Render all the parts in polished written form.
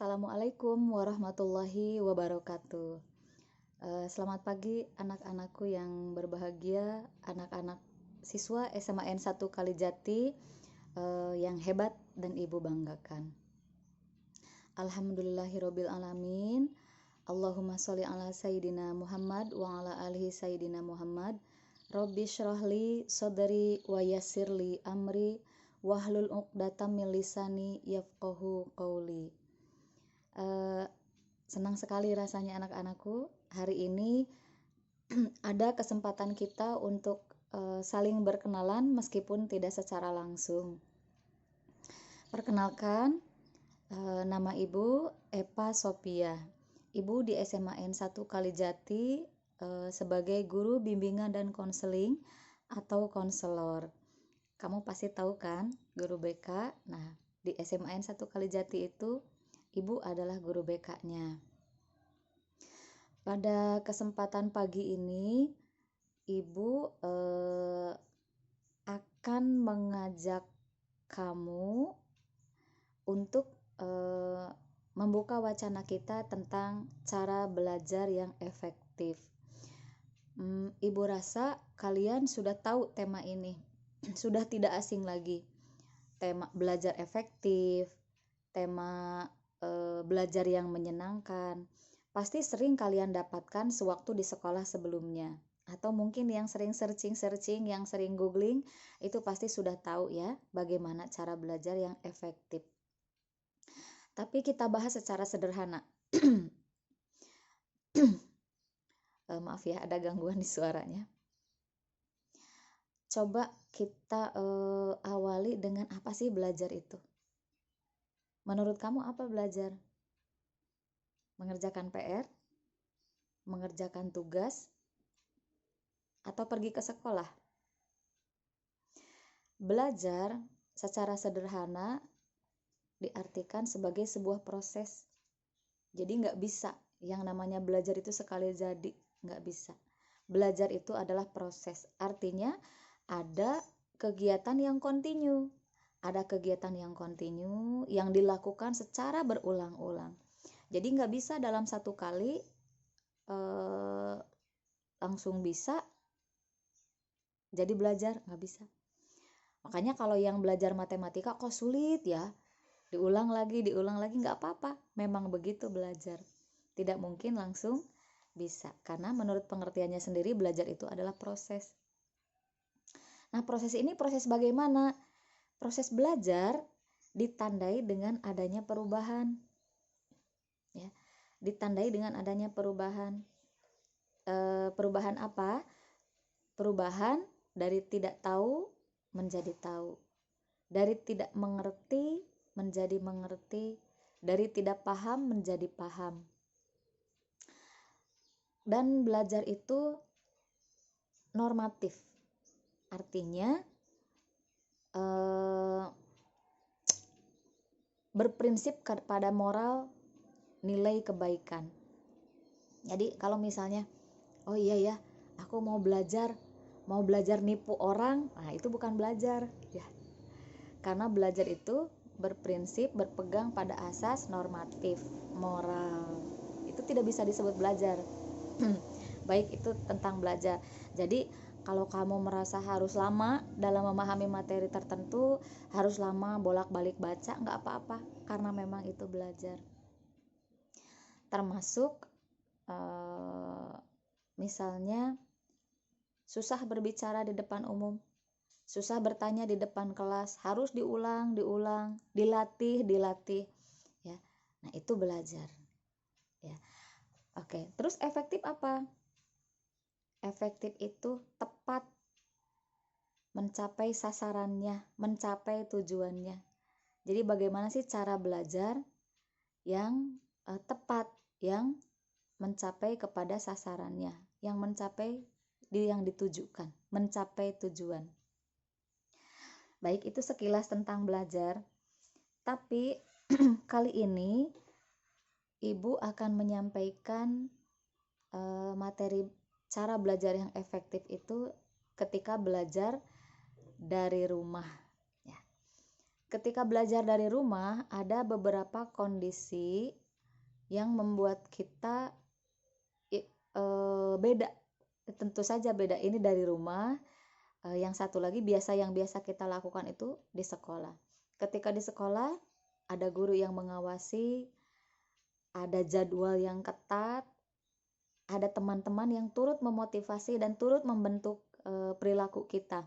Assalamualaikum warahmatullahi wabarakatuh. Selamat pagi anak-anakku yang berbahagia, anak-anak siswa SMA N1 Kalijati yang hebat dan Ibu banggakan. Alhamdulillahirabbil alamin. Allahumma sholli ala sayyidina Muhammad wa ala alihi sayyidina Muhammad. Rabbi shrahli sadri wa yassirli amri wahlul 'uqdatam min lisani yafqahu qauli. Senang sekali rasanya anak-anakku. Hari ini ada kesempatan kita untuk saling berkenalan meskipun tidak secara langsung. Perkenalkan, nama Ibu Epa Sophia. Ibu di SMA N1 Kalijati sebagai guru bimbingan dan konseling atau konselor. Kamu pasti tahu kan guru BK? Nah, di SMA N1 Kalijati itu Ibu adalah guru BK-nya. Pada kesempatan pagi ini, Ibu akan mengajak kamu untuk membuka wacana kita tentang cara belajar yang efektif. Ibu rasa kalian sudah tahu tema ini, sudah tidak asing lagi. Tema belajar efektif, tema belajar yang menyenangkan, pasti sering kalian dapatkan sewaktu di sekolah sebelumnya. Atau mungkin yang sering searching, yang sering googling, itu pasti sudah tahu ya bagaimana cara belajar yang efektif. Tapi kita bahas secara sederhana. Maaf ya, ada gangguan di suaranya. Coba kita awali dengan apa sih belajar itu? Menurut kamu apa belajar? Mengerjakan PR? Mengerjakan tugas? Atau pergi ke sekolah? Belajar secara sederhana diartikan sebagai sebuah proses. Jadi nggak bisa yang namanya belajar itu sekali jadi, nggak bisa. Belajar itu adalah proses, artinya ada kegiatan yang kontinu. Ada kegiatan yang kontinu yang dilakukan secara berulang-ulang. Jadi nggak bisa dalam satu kali langsung bisa jadi belajar, nggak bisa. Makanya kalau yang belajar matematika kok sulit ya, diulang lagi nggak apa-apa. Memang begitu belajar. Tidak mungkin langsung bisa, karena menurut pengertiannya sendiri belajar itu adalah proses. Nah, proses ini proses bagaimana? Proses belajar ditandai dengan adanya perubahan. Ya, ditandai dengan adanya perubahan. Perubahan apa? Perubahan dari tidak tahu menjadi tahu, dari tidak mengerti menjadi mengerti, dari tidak paham menjadi paham. Dan belajar itu normatif, artinya berprinsip pada moral nilai kebaikan. Jadi kalau misalnya, oh iya ya, aku mau belajar nipu orang, nah itu bukan belajar ya. Karena belajar itu berprinsip berpegang pada asas normatif, moral. Itu tidak bisa disebut belajar. Baik itu tentang belajar. Jadi kalau kamu merasa harus lama dalam memahami materi tertentu, harus lama bolak-balik baca, nggak apa-apa, karena memang itu belajar. Termasuk misalnya susah berbicara di depan umum, susah bertanya di depan kelas, harus diulang, dilatih ya. Nah, itu belajar. Ya. Oke, terus efektif apa? Efektif itu tepat mencapai sasarannya, mencapai tujuannya. Jadi bagaimana sih cara belajar yang tepat, yang mencapai kepada sasarannya, yang mencapai yang ditujukan, mencapai tujuan. Baik, itu sekilas tentang belajar. Tapi kali ini Ibu akan menyampaikan materi cara belajar yang efektif itu ketika belajar dari rumah ya. ketika belajar dari rumah ada beberapa kondisi yang membuat kita beda. Tentu saja beda, ini dari rumah. Yang satu lagi yang biasa kita lakukan itu di sekolah. Ketika di sekolah ada guru yang mengawasi, ada jadwal yang ketat, ada teman-teman yang turut memotivasi dan turut membentuk perilaku kita.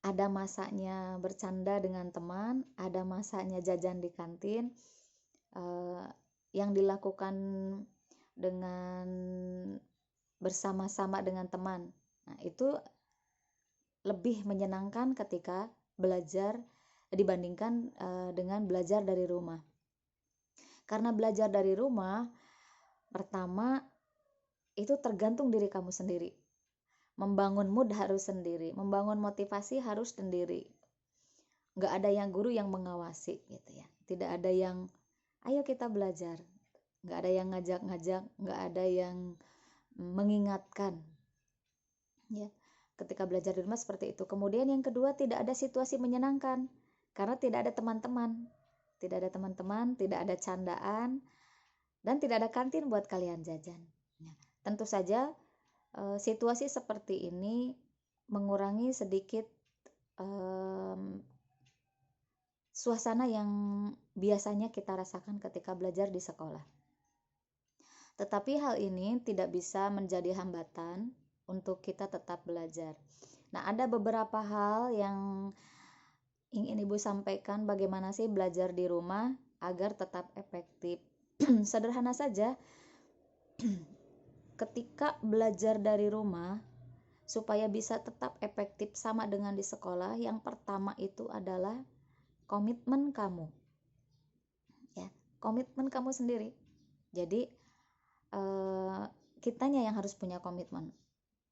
Ada masanya bercanda dengan teman, ada masanya jajan di kantin, yang dilakukan dengan bersama-sama dengan teman. Nah, itu lebih menyenangkan ketika belajar dibandingkan dengan belajar dari rumah. Karena belajar dari rumah, pertama itu tergantung diri kamu sendiri. Membangun mood harus sendiri, membangun motivasi harus sendiri. Nggak ada yang guru yang mengawasi gitu ya. Tidak ada yang ayo kita belajar. Nggak ada yang ngajak-ngajak, nggak ada yang mengingatkan. Ya, ketika belajar di rumah seperti itu. Kemudian yang kedua, tidak ada situasi menyenangkan karena tidak ada teman-teman. Tidak ada teman-teman, tidak ada candaan, dan tidak ada kantin buat kalian jajan. Ya, tentu saja situasi seperti ini mengurangi sedikit suasana yang biasanya kita rasakan ketika belajar di sekolah. Tetapi hal ini tidak bisa menjadi hambatan untuk kita tetap belajar. Nah, ada beberapa hal yang ingin Ibu sampaikan bagaimana sih belajar di rumah agar tetap efektif. Sederhana saja, ketika belajar dari rumah supaya bisa tetap efektif sama dengan di sekolah, yang pertama itu adalah komitmen kamu. Ya, komitmen kamu sendiri. Jadi kitanya yang harus punya komitmen.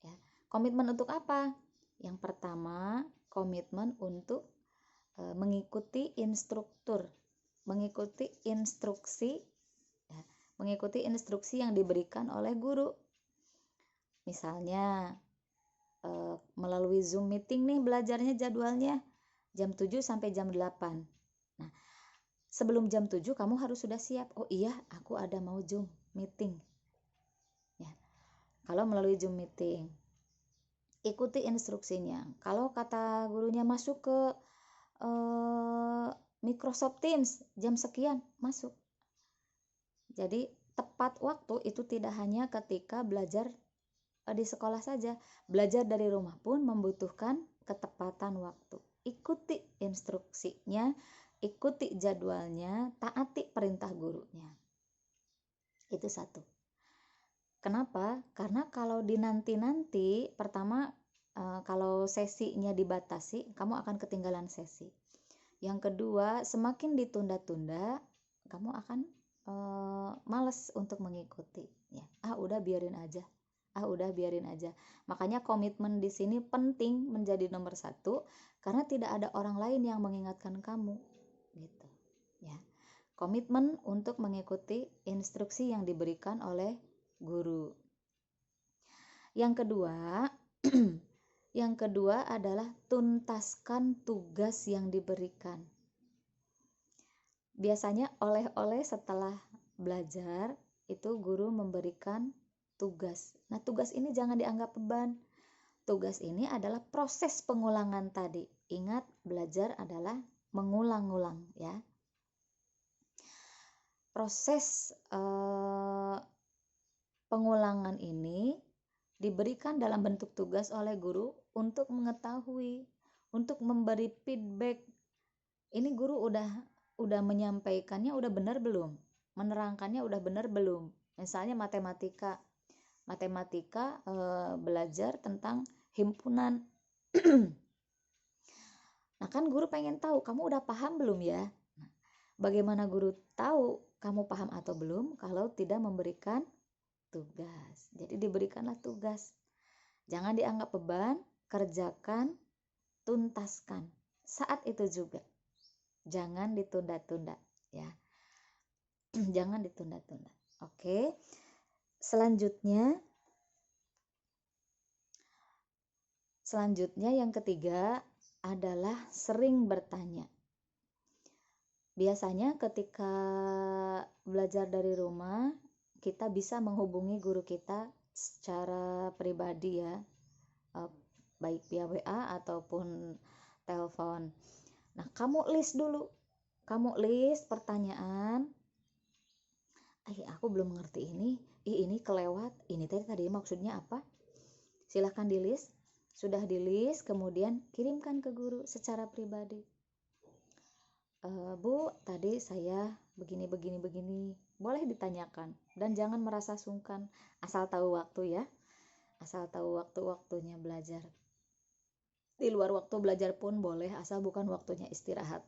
Ya, komitmen untuk apa? Yang pertama, komitmen untuk mengikuti instruktur, mengikuti instruksi, ya, mengikuti instruksi yang diberikan oleh guru. Misalnya melalui Zoom meeting nih belajarnya jadwalnya jam 7 sampai jam 8. Nah, sebelum jam 7 kamu harus sudah siap. Oh iya, aku ada mau Zoom meeting. Ya. Kalau melalui Zoom meeting, ikuti instruksinya. Kalau kata gurunya masuk ke Microsoft Teams jam sekian, masuk. Jadi tepat waktu itu tidak hanya ketika belajar di sekolah saja, belajar dari rumah pun membutuhkan ketepatan waktu. Ikuti instruksinya, ikuti jadwalnya, taati perintah gurunya. Itu satu. Kenapa? Karena kalau di nanti-nanti, pertama kalau sesinya dibatasi, kamu akan ketinggalan sesi. Yang kedua, semakin ditunda-tunda, kamu akan males untuk mengikuti. Ya, udah biarin aja. Udah biarin aja. Makanya komitmen di sini penting menjadi nomor 1 karena tidak ada orang lain yang mengingatkan kamu, gitu. Ya, komitmen untuk mengikuti instruksi yang diberikan oleh guru. Yang kedua, yang kedua adalah tuntaskan tugas yang diberikan. Biasanya oleh-oleh setelah belajar itu guru memberikan tugas. Nah, tugas ini jangan dianggap beban. Tugas ini adalah proses pengulangan tadi. Ingat, belajar adalah mengulang-ulang ya. Proses pengulangan ini diberikan dalam bentuk tugas oleh guru untuk mengetahui, untuk memberi feedback. Ini guru udah menyampaikannya udah benar belum? Menerangkannya udah benar belum? Misalnya matematika belajar tentang himpunan. Nah, kan guru pengen tahu kamu udah paham belum ya? Nah, bagaimana guru tahu kamu paham atau belum kalau tidak memberikan tugas? Jadi diberikanlah tugas. Jangan dianggap beban, kerjakan, tuntaskan. Saat itu juga. Jangan ditunda-tunda ya. Jangan ditunda-tunda. Oke. Selanjutnya yang ketiga adalah sering bertanya. Biasanya ketika belajar dari rumah, kita bisa menghubungi guru kita secara pribadi ya, baik via WA ataupun telepon. Nah, kamu list dulu. Kamu list pertanyaan. Aku belum ngerti ini. Ini kelewat. Ini tadi maksudnya apa? Silahkan di list. Sudah di list, kemudian kirimkan ke guru secara pribadi. Bu, tadi saya begini. Boleh ditanyakan. Dan jangan merasa sungkan. Asal tahu waktu ya. Asal tahu waktu-waktunya belajar. Di luar waktu belajar pun boleh, asal bukan waktunya istirahat.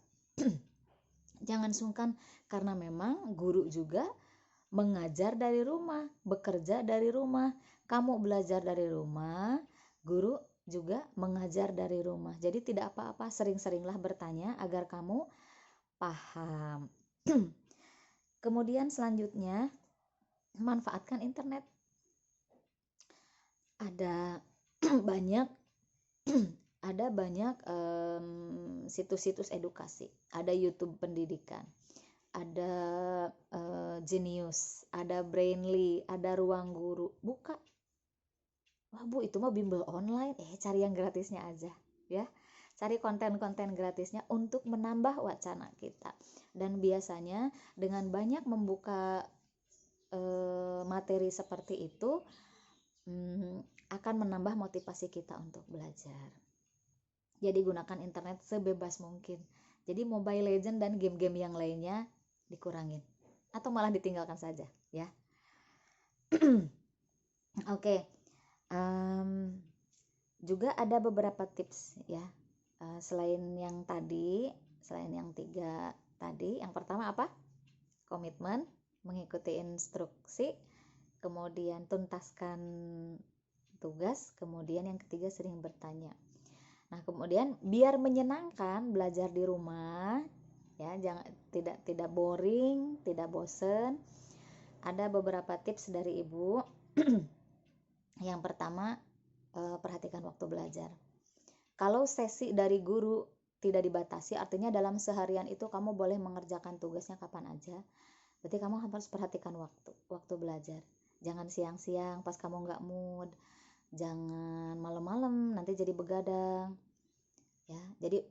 Jangan sungkan, karena memang guru juga mengajar dari rumah, bekerja dari rumah. Kamu belajar dari rumah, guru juga mengajar dari rumah. Jadi tidak apa-apa, sering-seringlah bertanya agar kamu paham. Kemudian selanjutnya, manfaatkan internet. Ada banyak situs-situs edukasi, ada YouTube pendidikan, ada Genius, ada Brainly, ada Ruang Guru. Buka. Wah Bu, itu mah bimbel online. Cari yang gratisnya aja ya. Cari konten-konten gratisnya untuk menambah wacana kita. Dan biasanya dengan banyak membuka materi seperti itu akan menambah motivasi kita untuk belajar. Jadi gunakan internet sebebas mungkin. Jadi Mobile Legends dan game-game yang lainnya dikurangin atau malah ditinggalkan saja ya. Oke. Juga ada beberapa tips ya. Selain yang 3 tadi, yang pertama apa? Komitmen, mengikuti instruksi, kemudian tuntaskan tugas, kemudian yang ketiga sering bertanya. Nah, kemudian biar menyenangkan belajar di rumah ya, jangan tidak boring, tidak bosen. Ada beberapa tips dari Ibu. Yang pertama, perhatikan waktu belajar. Kalau sesi dari guru tidak dibatasi, artinya dalam seharian itu kamu boleh mengerjakan tugasnya kapan aja. Berarti kamu harus perhatikan waktu belajar. Jangan siang-siang pas kamu nggak mood. Jangan malam-malam, nanti jadi begadang ya. Jadi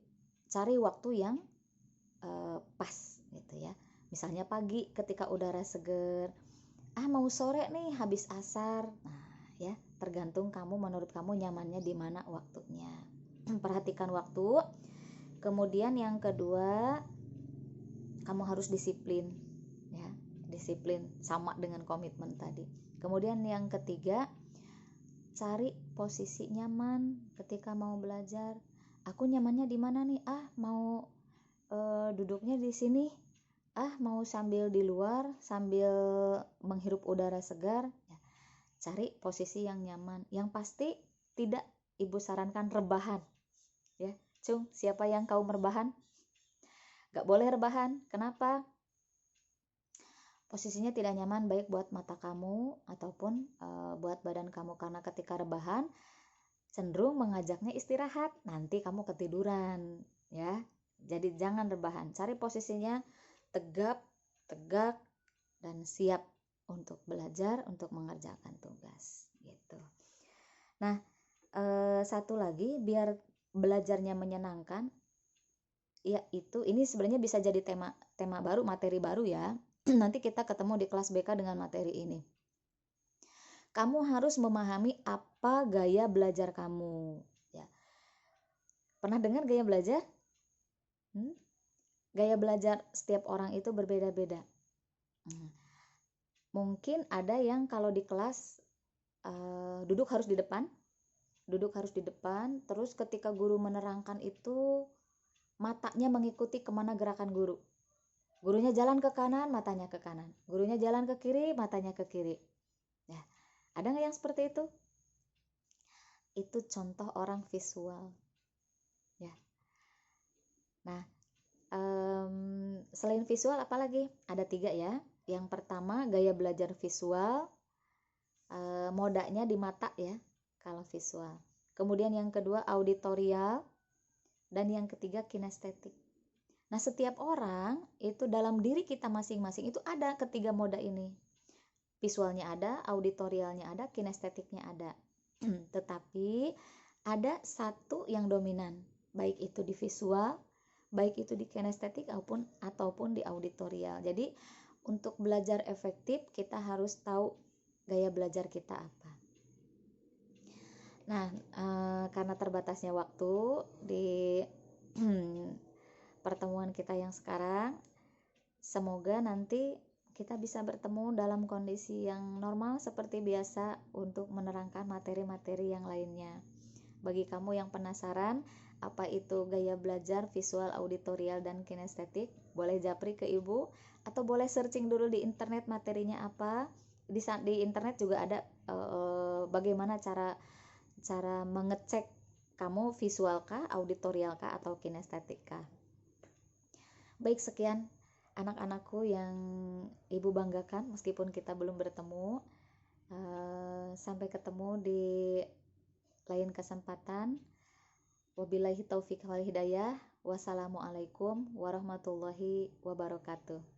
cari waktu yang pas gitu ya. Misalnya pagi ketika udara seger, mau sore nih habis asar. Nah ya, tergantung kamu, menurut kamu nyamannya di mana waktunya. Perhatikan waktu. Kemudian yang kedua, kamu harus disiplin ya. Disiplin sama dengan komitmen tadi. Kemudian yang ketiga, cari posisi nyaman ketika mau belajar. Aku nyamannya di mana nih? Mau duduknya di sini. Mau sambil di luar, sambil menghirup udara segar. Ya, cari posisi yang nyaman. Yang pasti tidak Ibu sarankan rebahan. Ya, Cung, siapa yang kau merebahan? Gak boleh rebahan. Kenapa? Posisinya tidak nyaman baik buat mata kamu ataupun buat badan kamu, karena ketika rebahan cenderung mengajaknya istirahat, nanti kamu ketiduran ya. Jadi jangan rebahan, cari posisinya tegap, tegak, dan siap untuk belajar, untuk mengerjakan tugas gitu. Nah, satu lagi biar belajarnya menyenangkan, yaitu ini sebenarnya bisa jadi tema baru, materi baru ya. Nanti kita ketemu di kelas BK dengan materi ini. Kamu harus memahami apa gaya belajar kamu ya. Pernah dengar gaya belajar? Gaya belajar setiap orang itu berbeda-beda. Mungkin ada yang kalau di kelas duduk harus di depan, terus ketika guru menerangkan itu matanya mengikuti kemana gerakan guru. Gurunya jalan ke kanan, matanya ke kanan. Gurunya jalan ke kiri, matanya ke kiri. Ya, ada nggak yang seperti itu? Itu contoh orang visual. Ya. Nah, selain visual apalagi? Ada 3 ya. Yang pertama gaya belajar visual, modanya di mata ya kalau visual. Kemudian yang kedua auditorial, dan yang ketiga kinestetik. Nah, setiap orang itu dalam diri kita masing-masing itu ada ketiga moda ini. Visualnya ada, auditorialnya ada, kinestetiknya ada. Tetapi ada satu yang dominan, baik itu di visual, baik itu di kinestetik ataupun di auditorial. Jadi untuk belajar efektif kita harus tahu gaya belajar kita apa. Nah, karena terbatasnya waktu di pertemuan kita yang sekarang, semoga nanti kita bisa bertemu dalam kondisi yang normal seperti biasa untuk menerangkan materi-materi yang lainnya. Bagi kamu yang penasaran apa itu gaya belajar visual, auditorial, dan kinestetik, boleh japri ke ibu atau boleh searching dulu di internet materinya apa. Di internet juga ada bagaimana cara mengecek kamu visual kah, auditorial kah, atau kinestetik kah. Baik, sekian anak-anakku yang ibu banggakan meskipun kita belum bertemu. Sampai ketemu di lain kesempatan. Wabillahi taufiq wal hidayah. Wassalamualaikum warahmatullahi wabarakatuh.